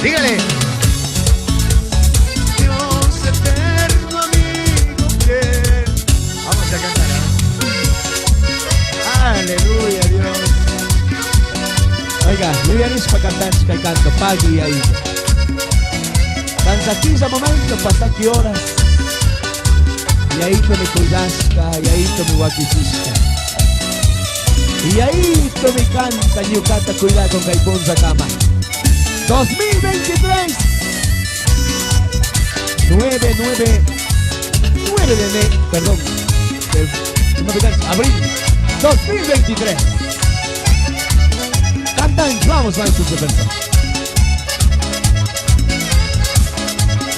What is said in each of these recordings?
Dígale. Dios eterno, amigo fiel. Vamos a cantar. Aleluya, Dios. Oiga, yo ya para cantar este canto, Pagui ahí. Tan saquisa momento, pasa que horas. Y ahí tú me cuidasca, y ahí tú me guaquisisca. Y ahí tú me canta, ñucata, cuidado con Caiponza Cama. 2023 9 de enero, perdón, abril 2023. Cantan, vamos a sus defensas.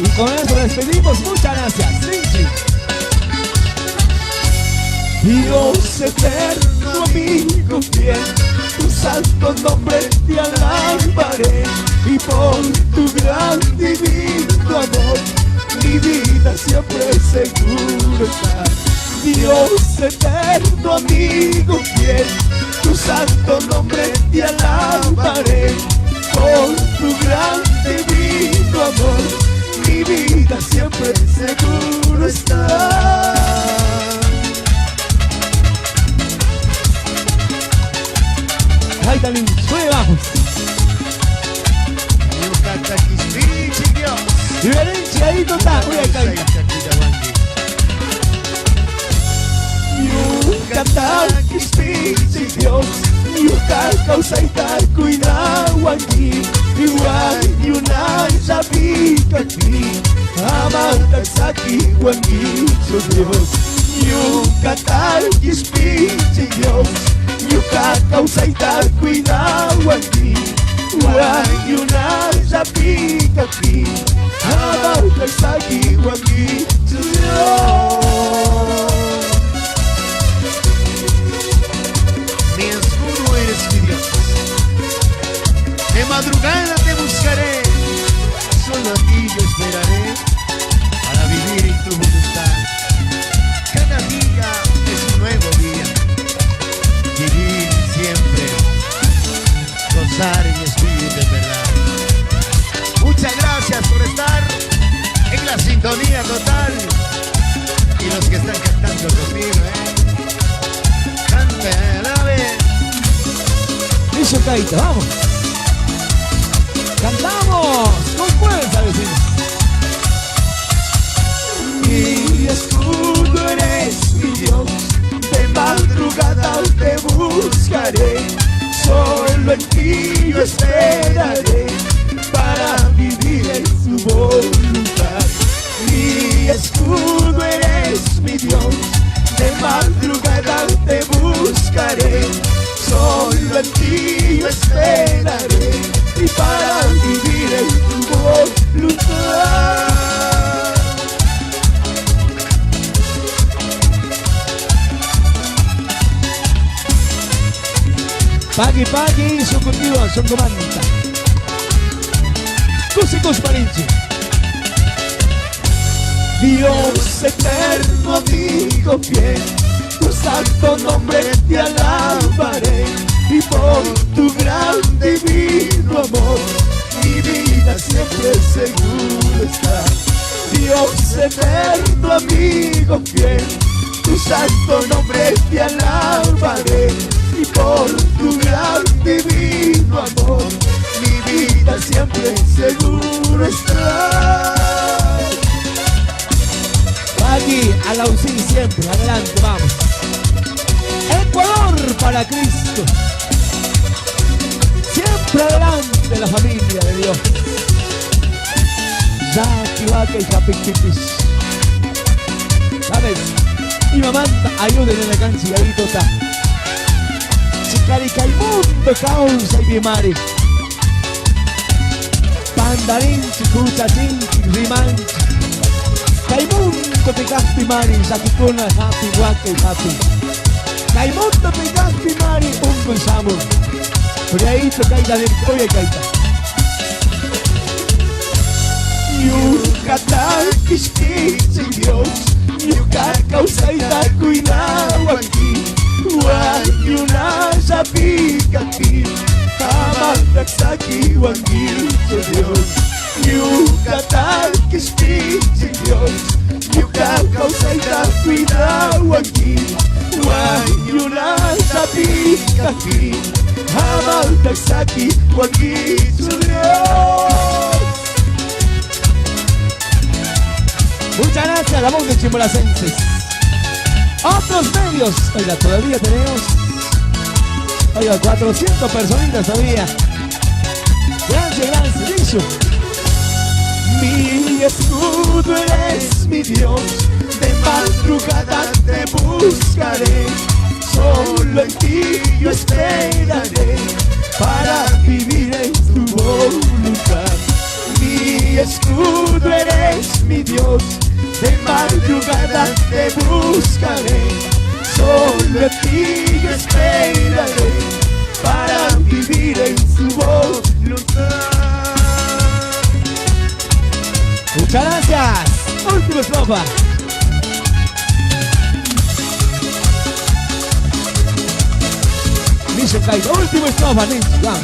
Y con eso despedimos, muchas gracias. Sí. Dios eterno, amigo fiel, tu santo nombre te alabaré, y por tu gran divino amor, mi vida siempre seguro está. Dios eterno, amigo fiel, tu santo nombre te alabaré, por tu gran divino amor, mi vida siempre seguro está. Ahí también, sube bajos. Yucataquispichi, Dios. Diferencia ahí total, voy a caer. Yucataquispichi, Dios. Yucacausaita, cuidado aquí. Igual y una chapica aquí. Amata, saki, guanguicho, Dios. Yucataquispichi, Dios. Yucacausaita, cuidado aquí. Hay una chapica aquí. Amata, saki, guanguicho, Dios. Mi escudo eres mi Dios. De madrugada te buscaré, solo a ti yo esperaré, para vivir en tu voluntad. Cada día es un nuevo día, vivir siempre, gozar en espíritu en verdad. Muchas gracias por estar en la sintonía total, y los que están cantando conmigo, canten a ver. Eso, Caita, vamos. Cantamos con fuerza, vecinos. Mi escudo eres mi Dios, de madrugada te buscaré, solo en ti yo esperaré, para vivir en su voluntad. Mi escudo eres mi Dios, de madrugada te buscaré, solo en ti yo esperaré, y para vivir en tu voluntad. Pagui, su contigo, son comanda. Cusicus Parinci. Dios eterno, amigo fiel, tu santo nombre te alabaré, y por tu gran divino amor, mi vida siempre seguro está. Dios eterno, amigo fiel, tu santo nombre te alabaré, y por tu gran divino amor, mi vida siempre seguro está. Aquí, a la UCI siempre, adelante, vamos. Ecuador para Cristo. Siempre adelante la familia de Dios. Yaquivaca y Japiquitis. ¿Sabes? Mi mamá, ayúdenme en la canción, ahí está. Chicarica y mundo causa y mi madre. Pandarín, chicuchachín, rimanchi. Kaimundo pegasti mari, sakikuna happy, wake happy. Kaimundo pegasti mari, un sabor. Por ahí te caída de oye caída. Yucatán, Quisquiche, Dios. Yucacausaita, cuidado aquí. Guayuna, Zapica aquí. Amanda, Xaki, Guanguicho, Dios. Juanquito Dios. Muchas gracias, la voz de Chimboracenses. Otros medios, oiga, todavía tenemos, oiga, 400 personitas todavía. Gracias, dicho. Mi escudo eres mi Dios, de madrugada te buscaré, solo en ti yo esperaré, para vivir en tu voluntad. Mi escudo eres mi Dios, de madrugada te buscaré, solo en ti yo esperaré, para vivir en su voluntad. Muchas gracias. Última estrofa. Dice Kaito, última estrofa, vamos.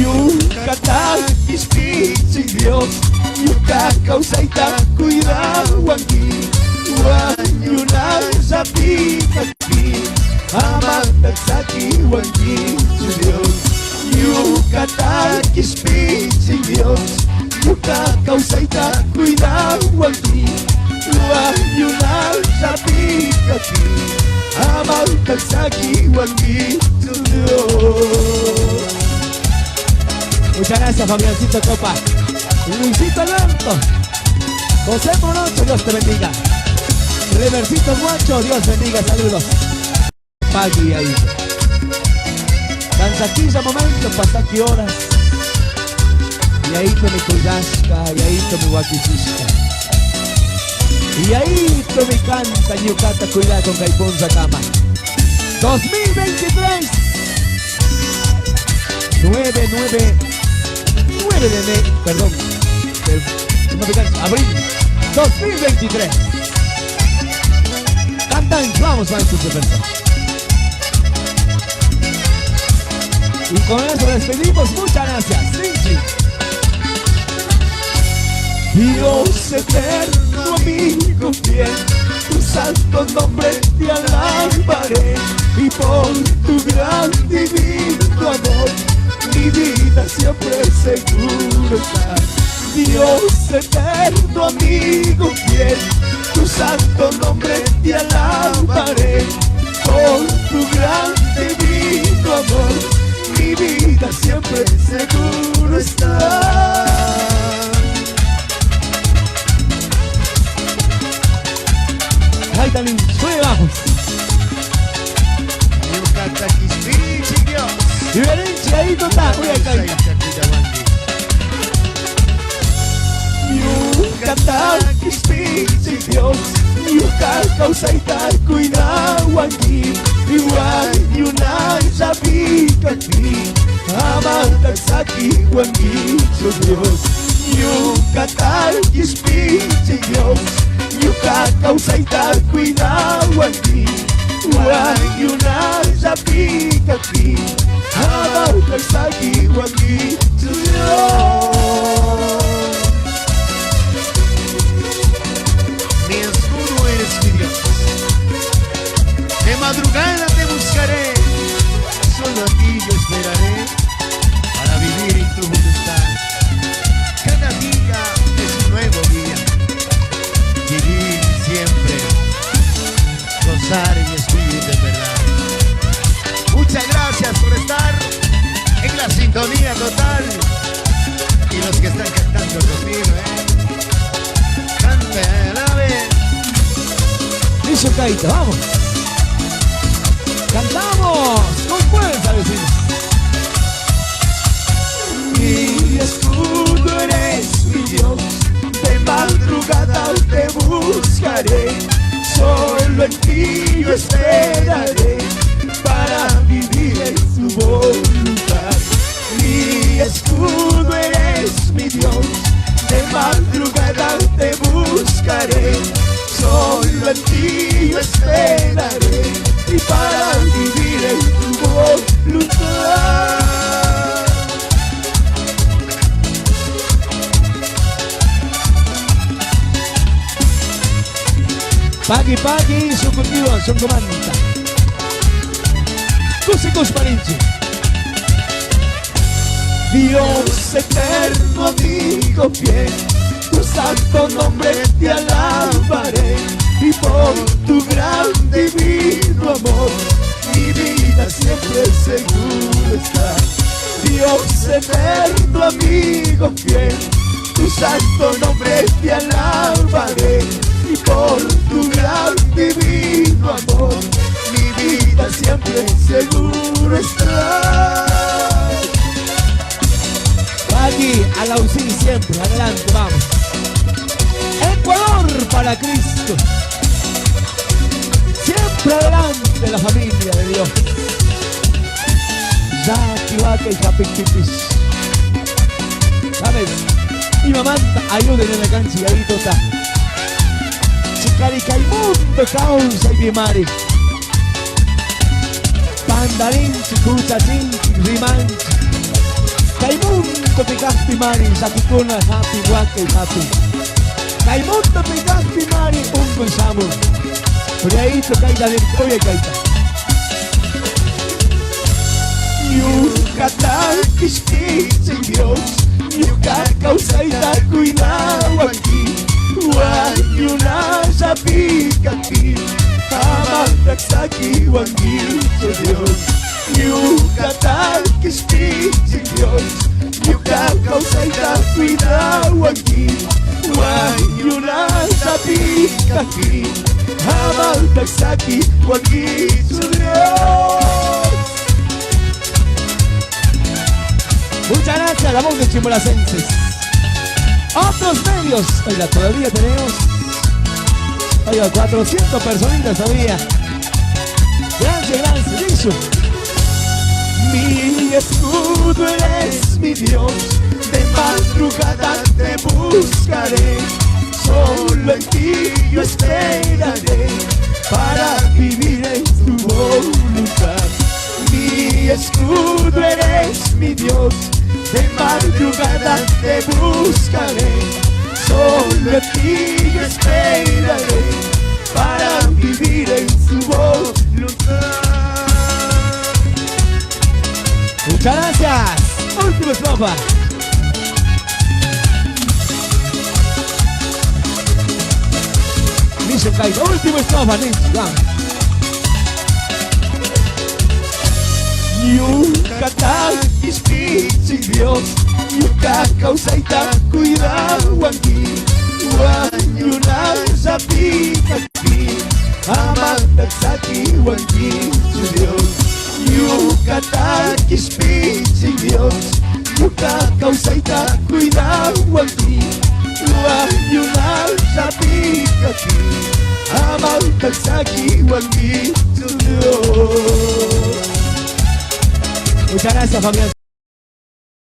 Yucatán, Ispitsi Dios, Yucacau, Saita, cuidado aquí, Guanyuna, Zapita aquí, Amanda, Saki, Guanyitsu Dios, Yucatán, Ispitsi Dios, Yucacau, Saita, cuidado aquí, Guanyuna, Zapita aquí, Amanda, Saki, Guanyitsu Dios. Muchas gracias, Fabiancito Copa, Luisito Alberto, José Morocho, Dios te bendiga. Reversito Guacho, Dios bendiga, saludos. Pagui ahí. Danzaquilla momento, pasaki horas. Y ahí te me cuidasca, y ahí te me guaquisisca. Y ahí te me canta, Yucata, cuidado con Caiponza Cama. 2023. 9 de enero, perdón, abril 2023. Cantan, vamos a su defensa. Y con eso despedimos, muchas gracias. Sí. Dios eterno, amigo fiel, tu santo nombre te alabaré, y por tu gran divino amor mi vida siempre seguro está. Dios eterno, amigo fiel, tu santo nombre te alabaré, por tu gran divino amor mi vida siempre seguro está. Ahí también, sube bajos. Yucatán, Ispitsi Dios. Diferencia ahí total, voy a cantar. Yucatán, Ispitsi Dios, Yucacau, Saita, cuidado aquí, Guanyuna, Zapita aquí, Amanda, Saki, Guanyitsu Dios. Yucatán, Ispitsi Dios, Yucacau, Saita, cuidado aquí, Guanyuna, Zapita aquí, Amanda, Saki, Guanyitsu Dios. Mi escudo eres mi Dios, de madrugada te buscaré, solo a ti yo esperaré, para vivir en tu voluntad. Cada día es un nuevo día, vivir siempre, gozar en espíritu en verdad. Muchas gracias por estar en la sintonía total, y los que están cantando conmigo, canten a ver. Dice Kaito, vamos. Cantamos con fuerza, vecinos. Mi escudo eres mi Dios, de madrugada te buscaré, solo en ti yo esperaré, para vivir en su voluntad. Mi escudo eres mi Dios, de madrugada te buscaré, solo en ti yo esperaré, y para vivir en tu voluntad. Pagui, su cultivo, son comanda. Músicos Malinche. Dios eterno, amigo fiel, tu santo nombre te alabaré, y por tu gran divino amor mi vida siempre seguro está. Dios eterno, amigo fiel, tu santo nombre te alabaré, y por tu gran divino amor mi vida siempre seguro está. Aquí, a la UCI siempre, adelante, vamos. Ecuador para Cristo. Siempre adelante la familia de Dios. Yaki, Waka y Japitipis. ¿Sabes? Mi mamá, ayúdenme en la cancha y ahí está. Chicarica y mundo causa y bimari. Pandarín, chicucha, chinchi, rimanchi. Kaimundo pigasti mari, sakikuna, happy, waka y happy. Kaimundo pigasti mari, un samur. Por ahí tocaida de oye caita. Yucatán, Quisquich, Dios. Yucacau, Saita, cuidado aquí. Guayuna, Zapica aquí. Amatraxaki, Guanguito, Dios. Yucatán, Quisquich, Dios. Yucacau, Saita, cuidado aquí. Guayuna, Zapica aquí. Amatraxaki, Guanguito, Dios. Muchas gracias, la voz de Chimboracenses. Otros medios, oiga, todavía tenemos, oiga, 400 personitas todavía. Gracias, gracias, eso. Mi escudo eres mi Dios, de madrugada te buscaré, solo en ti yo esperaré, para vivir en tu voluntad. Mi escudo eres mi Dios, de madrugada te buscaré, solo en ti yo esperaré, para vivir en su voluntad. Muchas gracias. Última estrofa. Dice Caito, última estrofa, Nietzsche, vamos. Yucatán, Quisquich, Dios. Yucacau, Saita, cuidado aquí. Guayuna, Zapica aquí. Amatraxaki, Guanguito, Dios. Yucatán, Quisquich, Dios. Yucacau, Saita, cuidado aquí. Guayuna, Zapica aquí. Amatraxaki, Guanguito, Dios. Muchas gracias, Fabián.